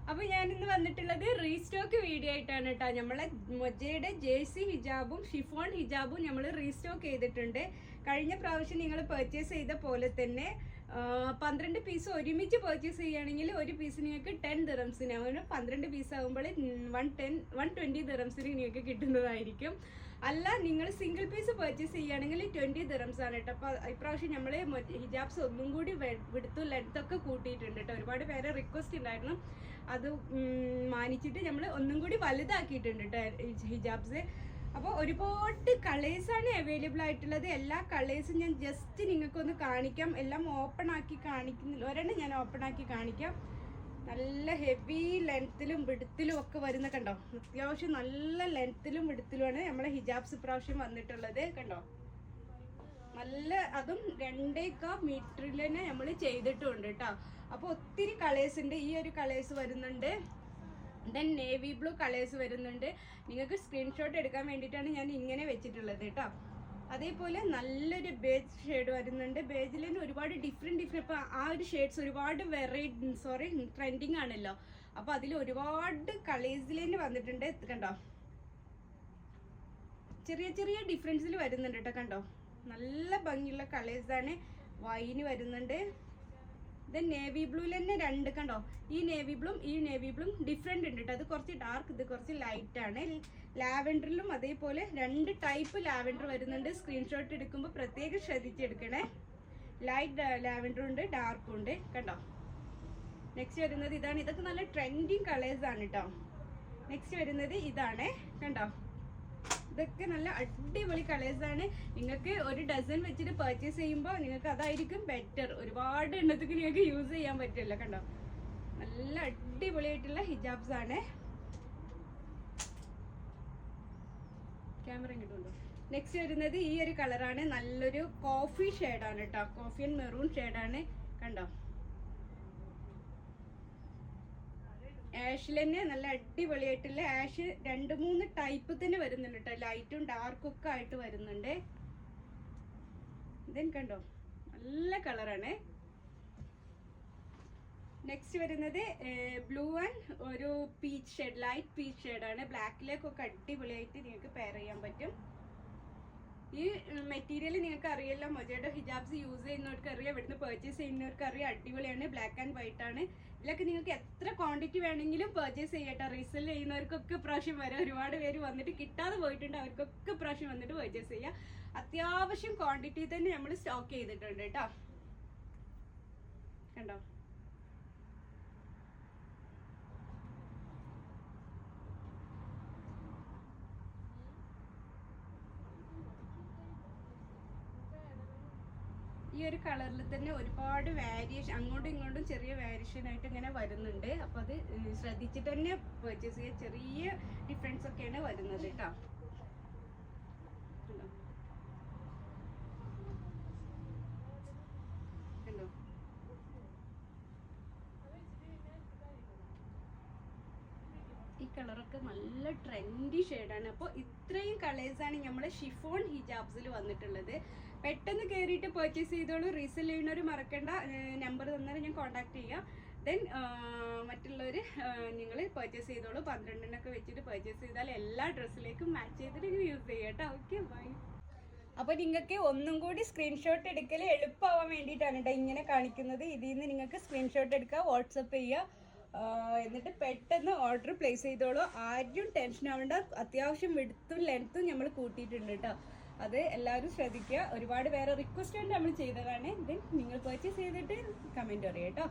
അപ്പൊ ഞാൻ ഇന്ന് വന്നിട്ടുള്ളത് റീസ്റ്റോക്ക് വീഡിയോ ആയിട്ടാണ് കേട്ടോ. നമ്മളെ മൊജയുടെ ജേഴ്സി ഹിജാബും ഷിഫോൺ ഹിജാബും നമ്മൾ റീസ്റ്റോക്ക് ചെയ്തിട്ടുണ്ട്. കഴിഞ്ഞ പ്രാവശ്യം നിങ്ങൾ പർച്ചേസ് ചെയ്ത പോലെ തന്നെ 12 പീസ് ഒരുമിച്ച് പർച്ചേസ് ചെയ്യുകയാണെങ്കിൽ ഒരു പീസ് നിങ്ങൾക്ക് 10 ദിറംസിന്, അങ്ങനെ 12 പീസ് ആകുമ്പോൾ 120 ദിറംസിന് നിങ്ങൾക്ക് കിട്ടുന്നതായിരിക്കും. അല്ല നിങ്ങൾ സിംഗിൾ പീസ് പർച്ചേസ് ചെയ്യുകയാണെങ്കിൽ 20 ദിറംസ് ആണ് കേട്ടോ. അപ്പോൾ ഇപ്രാവശ്യം നമ്മൾ ഹിജാബ്സ് ഒന്നും കൂടി വിടുത്തു ലെങ്ത്തൊക്കെ കൂട്ടിയിട്ടുണ്ട് കേട്ടോ. ഒരുപാട് പേരെ റിക്വസ്റ്റ് ഉണ്ടായിരുന്നു, അത് മാനിച്ചിട്ട് നമ്മൾ ഒന്നും കൂടി വലുതാക്കിയിട്ടുണ്ട് കേട്ടോ ഹിജാബ്സ്. അപ്പോൾ ഒരുപാട് കളേഴ്സാണ് അവൈലബിൾ ആയിട്ടുള്ളത്. എല്ലാ കളേഴ്സും ഞാൻ ജസ്റ്റ് നിങ്ങൾക്കൊന്ന് കാണിക്കാം. എല്ലാം ഓപ്പൺ ആക്കി കാണിക്കുന്നില്ല, ഒരെണ്ണം ഞാൻ ഓപ്പൺ ആക്കി കാണിക്കാം. നല്ല ഹെവി ലെങ്ത്തിലും വിടുത്തിലും ഒക്കെ വരുന്ന കണ്ടോ, അത്യാവശ്യം നല്ല ലെങ്ത്തിലും വിടുത്തിലുമാണ് നമ്മളെ ഹിജാബ്സ് ഇപ്രാവശ്യം വന്നിട്ടുള്ളത് കണ്ടോ. നല്ല അതും 2.5 മീറ്ററിൽ തന്നെ നമ്മൾ ചെയ്തിട്ടുണ്ട് കേട്ടോ. അപ്പോൾ ഒത്തിരി കളേഴ്സ് ഉണ്ട്. ഈ ഒരു കളേഴ്സ് വരുന്നുണ്ട്, ദെൻ നേവി ബ്ലൂ കളേഴ്സ് വരുന്നുണ്ട്. നിങ്ങൾക്ക് സ്ക്രീൻഷോട്ട് എടുക്കാൻ വേണ്ടിയിട്ടാണ് ഞാൻ ഇങ്ങനെ വെച്ചിട്ടുള്ളത് കേട്ടോ. അതേപോലെ നല്ലൊരു ബേജ് ഷെയ്ഡ് വരുന്നുണ്ട്. ബേജിൽ തന്നെ ഒരുപാട് ഡിഫറെൻറ്റ് ഇപ്പോൾ ആ ഒരു ഷെയ്ഡ്സ് ഒരുപാട് ട്രെൻഡിങ് ആണല്ലോ. അപ്പോൾ അതിൽ ഒരുപാട് കളേഴ്സിൽ തന്നെ വന്നിട്ടുണ്ട് കണ്ടോ. ചെറിയ ചെറിയ ഡിഫറൻസിൽ വരുന്നുണ്ട് കേട്ടോ കണ്ടോ. നല്ല ഭംഗിയുള്ള കളേഴ്സാണ്. വൈന് വരുന്നുണ്ട്. ദെൻ നേവി ബ്ലൂവിൽ തന്നെ 2 കണ്ടോ. ഈ നേവി ബ്ലൂം ഡിഫറെൻ്റ് ഉണ്ട് കേട്ടോ. അത് കുറച്ച് ഡാർക്ക്, ഇത് കുറച്ച് ലൈറ്റാണ്. ലാവൻഡറിലും അതേപോലെ 2 ടൈപ്പ് ലാവൻഡർ വരുന്നുണ്ട്. സ്ക്രീൻഷോട്ട് എടുക്കുമ്പോൾ പ്രത്യേകം ശ്രദ്ധിച്ചെടുക്കണേ. ലൈറ്റ് ലാവൻഡറും ഉണ്ട്, ഡാർക്കും ഉണ്ട് കണ്ടോ. നെക്സ്റ്റ് വരുന്നത് ഇതാണ്. ഇതൊക്കെ നല്ല ട്രെൻഡിങ് കളേഴ്സാണ് കേട്ടോ. നെക്സ്റ്റ് വരുന്നത് ഇതാണ് കണ്ടോ. ഇതൊക്കെ നല്ല അടിപൊളി കളേഴ്സാണ്. നിങ്ങൾക്ക് ഒരു ഡസൻ വെച്ചിട്ട് പർച്ചേസ് ചെയ്യുമ്പോൾ നിങ്ങൾക്ക് അതായിരിക്കും ബെറ്റർ. ഒരുപാട് എണ്ണത്തേക്ക് നിങ്ങൾക്ക് യൂസ് ചെയ്യാൻ പറ്റില്ല കണ്ടോ. നല്ല അടിപൊളിയായിട്ടുള്ള ഹിജാബ്സ് ആണ്. ക്യാമറ കിട്ടുന്നുണ്ടോ. നെക്സ്റ്റ് വരുന്നത് ഈ ഒരു കളറാണ്. നല്ലൊരു കോഫി ഷെയ്ഡാണ് കേട്ടോ. കോഫി ആൻഡ് മെറൂൺ ഷെയ്ഡാണ് കണ്ടോ. ആഷിൽ തന്നെ നല്ല അടിപൊളിയായിട്ടുള്ള ആഷ് 2-3 ടൈപ്പ് തന്നെ വരുന്നുണ്ട് കേട്ടോ. ലൈറ്റും ഡാർക്കും ഒക്കെ ആയിട്ട് വരുന്നുണ്ട്. ഇതെൻ കണ്ടോ, നല്ല കളറാണ്. നെക്സ്റ്റ് വരുന്നത് ബ്ലൂ ആൻഡ് ഒരു പീച്ച് ഷെയ്ഡ്, ലൈറ്റ് പീച്ച് ഷെയ്ഡാണ്. ബ്ലാക്കിലേക്കൊക്കെ അടിപൊളിയായിട്ട് നിങ്ങൾക്ക് പെയർ ചെയ്യാൻ പറ്റും. ഈ മെറ്റീരിയൽ നിങ്ങൾക്ക് അറിയില്ല, മൊജയുടെ ഹിജാബ്സ് യൂസ് ചെയ്യുന്നവർക്ക് അറിയാം, ഇവിടുന്ന് പർച്ചേസ് ചെയ്യുന്നവർക്ക് അറിയാം. അടിപൊളിയാണ്. ബ്ലാക്ക് ആൻഡ് വൈറ്റ് ആണ്. ഇതിലൊക്കെ നിങ്ങൾക്ക് എത്ര ക്വാണ്ടിറ്റി വേണമെങ്കിലും പർച്ചേസ് ചെയ്യട്ടോ. റീസെൽ ചെയ്യുന്നവർക്കൊക്കെ പ്രാവശ്യം വരെ ഒരുപാട് പേര് വന്നിട്ട് കിട്ടാതെ പോയിട്ടുണ്ട്. അവർക്കൊക്കെ പ്രാവശ്യം വന്നിട്ട് പർച്ചേസ് ചെയ്യാം. അത്യാവശ്യം ക്വാണ്ടിറ്റി തന്നെ നമ്മൾ സ്റ്റോക്ക് ചെയ്തിട്ടുണ്ട് കേട്ടോ കണ്ടോ. ഈ ഒരു കളറിൽ തന്നെ ഒരുപാട് വേരിയേഷൻ, അങ്ങോട്ടും ഇങ്ങോട്ടും ചെറിയ വേരിയേഷൻ ആയിട്ട് ഇങ്ങനെ വരുന്നുണ്ട്. അപ്പോൾ അത് ശ്രദ്ധിച്ചിട്ട് തന്നെ പർച്ചേസ് ചെയ്യുക. ചെറിയ ഡിഫറൻസ് ഒക്കെയാണ് വരുന്നത് കേട്ടോ. കണ്ടോ. ഈ കളറൊക്കെ നല്ല ട്രെൻഡി ഷെയ്ഡാണ്. അപ്പോൾ ഇത്രയും കളേഴ്സാണ് നമ്മളെ ഷിഫോൺ ഹിജാബ്സിൽ വന്നിട്ടുള്ളത്. പെട്ടെന്ന് കയറിയിട്ട് പർച്ചേസ് ചെയ്തോളൂ. റീസെൽ ചെയ്യുന്നവർ മറക്കണ്ട, നമ്പർ തന്നാൽ ഞാൻ കോൺടാക്ട് ചെയ്യാം. ദെൻ മറ്റുള്ളവർ നിങ്ങൾ പർച്ചേസ് ചെയ്തോളൂ. 12 വെച്ചിട്ട് പർച്ചേസ് ചെയ്താൽ എല്ലാ ഡ്രസ്സിലേക്കും മാച്ച് ചെയ്തിട്ട് യൂസ് ചെയ്യാം കേട്ടോ. Okay, bye. അപ്പോൾ നിങ്ങൾക്ക് ഒന്നും കൂടി സ്ക്രീൻഷോട്ട് എടുക്കൽ എളുപ്പമാവാൻ വേണ്ടിയിട്ടാണ് കേട്ടോ ഇങ്ങനെ കാണിക്കുന്നത്. ഇതിൽ നിന്ന് നിങ്ങൾക്ക് സ്ക്രീൻഷോട്ട് എടുക്കുക, വാട്സപ്പ് ചെയ്യുക, എന്നിട്ട് പെട്ടെന്ന് ഓർഡർ പ്ലേസ് ചെയ്തോളൂ. ആരും ടെൻഷൻ ആവേണ്ട. അത്യാവശ്യം വിടുത്തും ലെങ്ത്തും നമ്മൾ കൂട്ടിയിട്ടുണ്ട് കേട്ടോ. അത് എല്ലാവരും ശ്രദ്ധിക്കുക. ഒരുപാട് പേരെ റിക്വസ്റ്റ് കൊണ്ട് നമ്മൾ ചെയ്തതാണ്. ദെൻ നിങ്ങൾ പർച്ചേസ് ചെയ്തിട്ട് കമൻറ്റ് പറയാം കേട്ടോ.